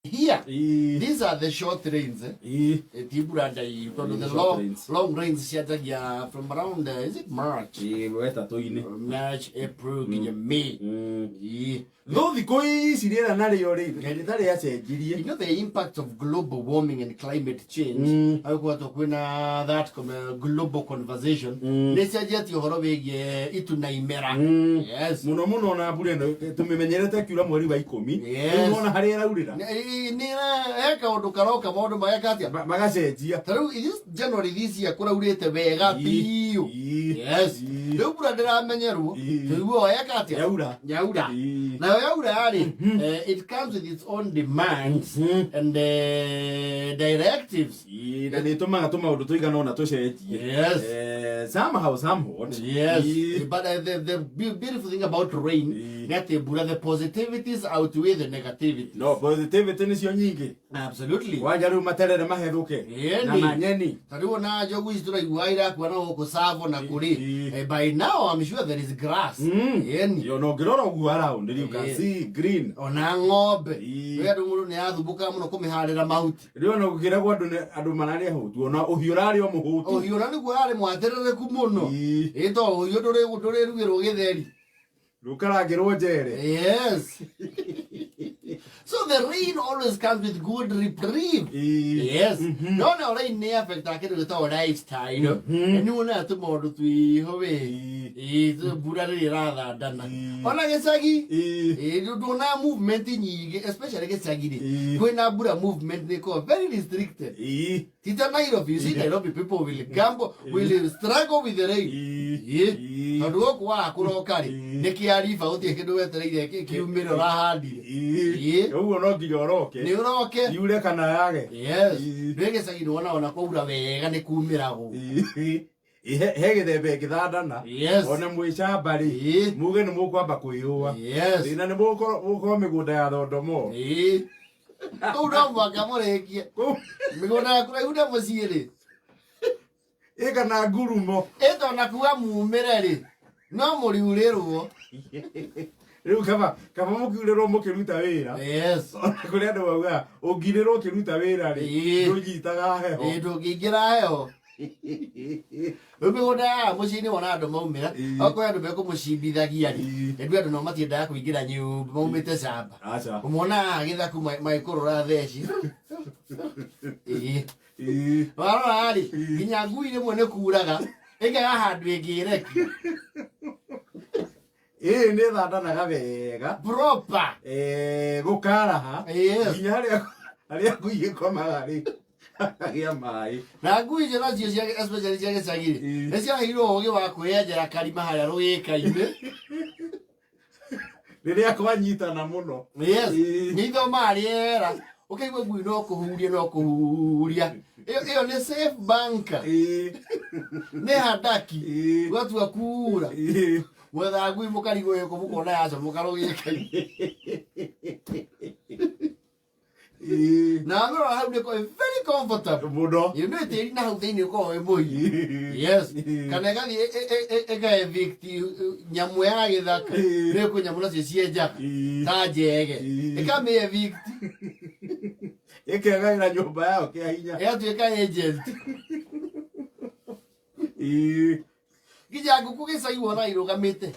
Here, these are the short rains. The long rains from around, is it March? March, April, May. No, the you know the impact of global warming and climate change. I got to win that global conversation. Let's say that you have it naimera. Yes. Muno na bureno to me menyerete kiura mweri wa 10. Yes. Unaona hari araurira. Nira eka undu karoka maundu magacenjia. Magacenjia. Taru this January this year kuraurite wega biu. Yes. Riu bura ndiramenyerwo. Tuguo eka atia. Yaura. Na it comes with its own demands and directives. Yes. Somehow. Yes. But the beautiful thing about rain, that the positivities outweigh the negativities. No, positivity is your nyingi. Absolutely. Wajaru materere maheruke. Na manyeni. Tariwo na jogu istura iwaira kwa na kusavo na kuri. By now I'm sure there is grass. Yeni. You know, grow around. You can see green. Ona ng'ombe. Wewe ndumuru ni athubuka muno kumiharira mahuti. Rio no gukira kwa andu manari hutu. Ona uhiurari o muhutu. Uhiurari kwa ari mwaterere ku muno. Ito uhiu ndure rugiro githeri. Rukaragirwo njere. Yes. So the rain always comes with good reprieve. Yes. No rain ne affect akere to lifestyle. Enu na to modu tui howe. To burari rather dana. Ona gesagi. Do na movement nyige, especially gesagi. When na bura movement they call very restricted. Tita Nairobi, you see Nairobi people will gamble, will struggle with the rain. Na duo kwa kurokari. Neki arifa uti kedo wetereire kiumiro rahandi. Ugo no ngiyoroke. Ni uroke. Yure kana yage. Yes. Rege sagi ona kwaura wega ni kumirago. Hege thembe ngithandana. Yes. Ona mwicambari. Muge ni mukwamba kwiyua. Yes. Ina ni muko migunda ya thondomo. Ura mwaka murekie. Migunda ya kura yuda muciiri. Eka na ngurumo. Eto na kuwa mumireri. No muriurirwo. Riu kama mukiurerwo mukiruta wira. Yes. Kuri andu bauga ungirerwo kiruta wira ri. Ndũnyitaga heho. Ndũngĩingĩra heho. Migunda muciini wona andu maumira. Okorwo andu mekumucimbithagia ri. Ndu andu no matiendaga kuingira nyumba maumite camba. Acha. Umona githaku maikurura theci. Warora ri. Nginya ngui rimwe nĩ kuraga. Ĩngĩaga handũ ĩngĩreki. Ni thandanaga wega. Proper. Gukaraha. Nginya haria ngui ĩkomaga ri. Agia mai. Na ngui icio nacio cia especially cia gĩcagi-rĩ, nĩ ciaheirwo ũgĩ wa kwĩyenjera karima harĩa rũgĩka-inĩ. Rĩrĩa kwanyitana mũno. Yes. Nĩ ithomaga rĩera. Ũkaigua ngui no kũhuria. Ĩyo nĩ safe banker. Nĩ handaki. Gwatua kuura. Mwetha ngui mũkarigwo yuko mũkona yacomoka rũgĩka-inĩ. Na ngoro hau nĩ very comfortable. Muno. You know tĩri na hau thĩinĩ ũkoragwo wĩ mũingĩ. Yes. Kana ĩgathiĩ ĩka-evict nyamũ ya gĩthaka. Nĩ kwĩ nyamũ nacio cienjaga. Ta njege. Ĩkamĩ-evict. Ĩkegagĩra nyũmba yao kĩa hinya. Ĩgatuĩka agent. Gija nguku gĩcagi wona irũgamĩte.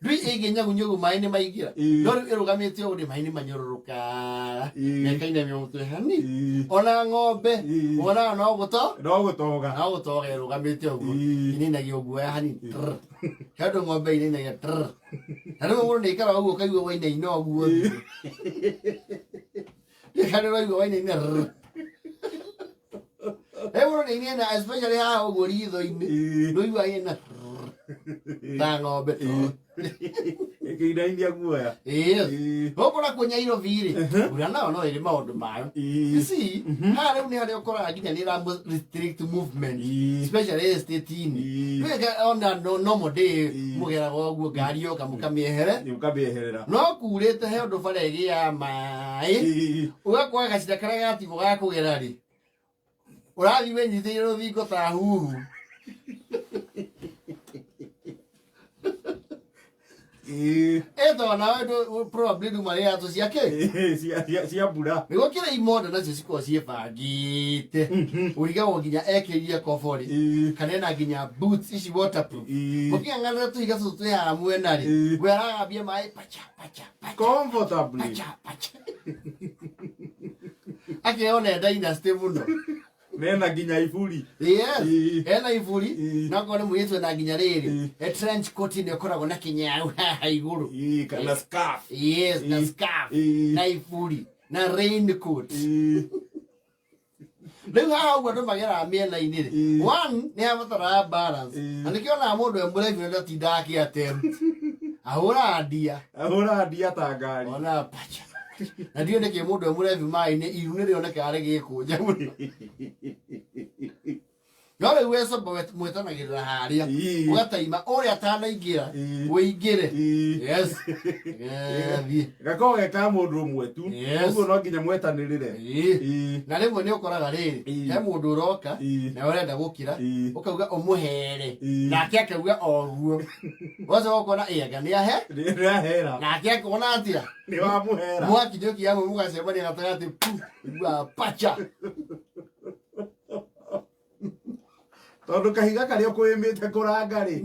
Ndui ĩngĩnyagunyũgu maĩ nĩ maingĩra. No rĩu ĩrũgamĩte ũguo maĩ nĩ manyũrũrũkaga. Mekainamia mũtwe hani. Ona ng'ombe. Wona no gũtoga ĩrũgamĩte ũguo. Ininagia guoya hani. Handũ ng'ombe ininagia. Na rĩu mũndũ nĩ aikaraga ũguo ũkaigua wainaina ũguo. Nĩkanĩ ũraigua wainaina. Ewo ni nina especially haha uguo ritho-inĩ. Ndũigua hena ta ng'ombe. Ĩkĩinainia guoya. Ũkora kwĩ Nairobi-rĩ, mbura nayo no ĩrĩ maũndũ mayo. You see, haha rĩu nĩ harĩa ũkoraga nginya nĩ ĩra restrict movement, especially estate-inĩ. Ona normal day mũgeraga ũguo ngari yoka mũkamĩeherera. No kurĩte he ũndũ bara ĩgĩaga maĩ. Ũgakora gacira karĩa gatigwo ga kũgera-rĩ, urathi wenyitĩire rũthingo ta huhu. Eto na wewe probably du mari atu ciake cia mbura nigo kira imondo nacio ciko ciebangite uriga nginya ekirie kobori kanena nginya boots ici waterproof mukia ngana tu igacu tu ya mwena ri wera abie mai pacha comfortably pacha akiona dynasty muno nena nginya iburi ena iburi na kone muyetwe na nginya riri trench coat ni okoragwo na kinyau haha iguru kana scarf na scarf na iburi na raincoat Rĩu haha ũguo andũ magera mĩena-inĩ rĩ one nĩ abatara balance na nĩkĩona mũndũ emũrebi na ndatindaga akĩateru ahũra ndia ta ngari ona pacha na ndio nĩkĩ mũndũ emũrebi maĩ-inĩ iru nĩrĩonekaga rĩgĩkũnja mũno no rĩu wecoba mwĩtanagĩrĩra harĩa ũgataima ũrĩa atanaingĩra wĩingĩre yes gakorwo geka mũndũ ũmwe tu ũguo no nginya mwetanĩrĩre na rĩmwe nĩ ũkoraga rĩrĩ he mũndũ ũroka na ũrenda gũkira ũkauga ũmũhere nake akauga oguo ũgacoka ũkona anga nĩahera nake akona atĩa nĩ wamũhera mwakinyũkia amwe mũgacemania gatagatĩ pacha tondu kahiga karia kwimite kuranga ri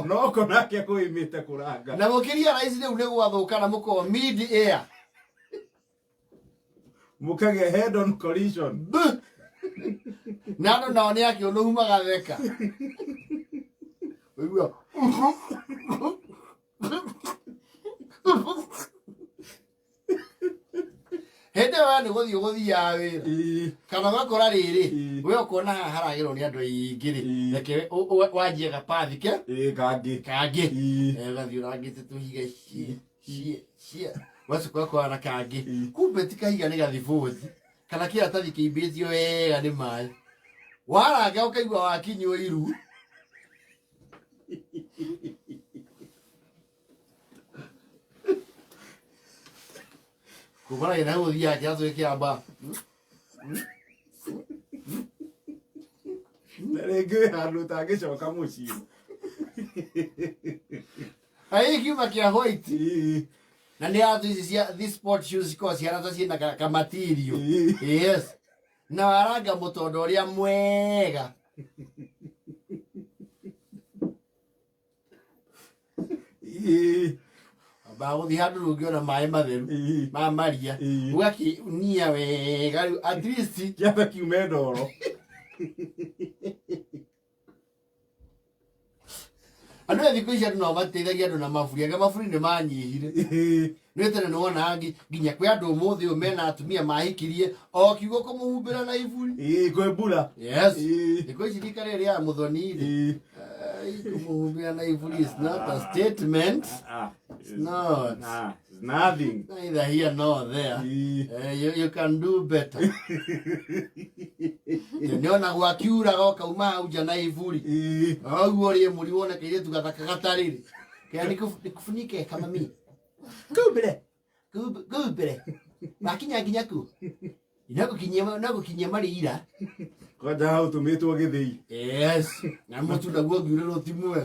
noko nake kwimite kuranga na mukiria raisi riu ni gwathuka na muko mid air mukage head on collision nano nao ni akio no humaga theka wigua hende wa ni guthia wira kana gakora riri we ukona haragirwo ni andu aingi ri reke wanjie gapathi ke kangi gathio rangite tuhiga cie wacukwa kwa na kangi kumbe ti kahiga ni gathibuthi kana kira tathi kiimbitio wega ni mai waranga ukaigua wakinywo iru kumana ina guthia kiazo kiamba rĩngĩ handũ ũtangĩcoka mũciĩ ai kiuma kia white na nĩ atu ici cia these sport shoes cikoragwo ciana ta ciĩna ka material yes na waranga mũtondo ũrĩa mwega bagũthiĩ handũ rũngĩona maĩ matheru ma maria ũgakĩnia wega rĩu at least kĩambe kiume ndoro andũ a thikũ ici andũ no mateithagia andũ na maburi anga maburi nĩ manyihire nĩ tene nĩ wona nginya kwĩ andũ ũmũthĩ ũyũ mena atumia mahikirie o kiugo kũmũhumbĩra na iburi kwĩ mbura yes thikũ ici rika rĩrĩ ya mũthoni rĩ kũmũhumbĩra na iburi is not a statement it's not it's nothing neither here nor there you can do better niona gwakiura gokauma hau nja na iburi oguo rĩ mũri wonekeire tu gathaka gatarĩrĩ kaya nikufunike kama mimi kumbere makinya nginya ku inagukinyia marĩira kwanja hau tũmĩtwo gĩthĩi yes na mũtu naguo ngiurĩrwo ti mwega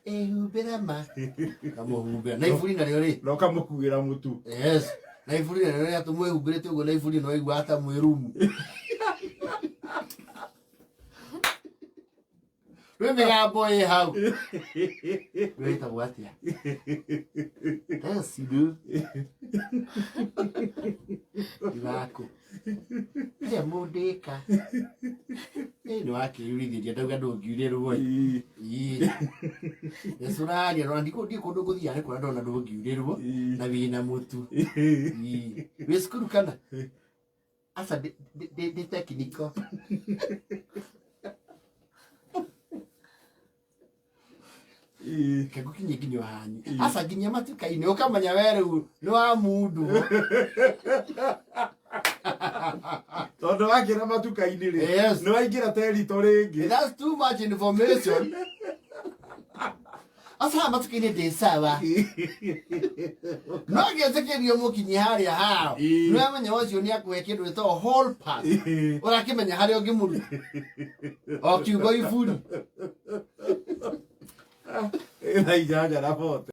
humbĩra ma kamũhumbĩra na iburi narĩo rĩ no kamũkuĩra mũtu yes na iburi narĩo rĩrĩa tũmwĩhumbĩrĩte ũguo na iburi no igua hata mwĩrumu rwĩ mĩgambo ĩ hau wĩtagwo atĩa esidu igakũ ĩrĩa mũndĩka nĩ wakĩyũrithĩria ndauga ndũngiurĩrwo nĩcũraria no ndiĩ kũndũ ngũthiaga nĩ kũrĩa ndona ndũngiurĩrwo na wĩna mũtu wĩ cukuru kana aca ndĩ technical kagukinye nginya hanyu aca nginya matuka-inĩ ũkamenya we rĩu nĩ wa mundu tondũ wakĩra matuka-inĩ rĩ yes nĩ waingĩra terito rĩngĩ that's too much information aca matuka-inĩ ndĩ sawa no ngĩetĩkĩrio mũkinyi harĩa hao nĩwamenya ũcio nĩ akũhe kĩndũ gĩtagwo hall pass ũrakĩmenya harĩa ũngĩmũruta o kiugo iburi ĩna ijanja na bote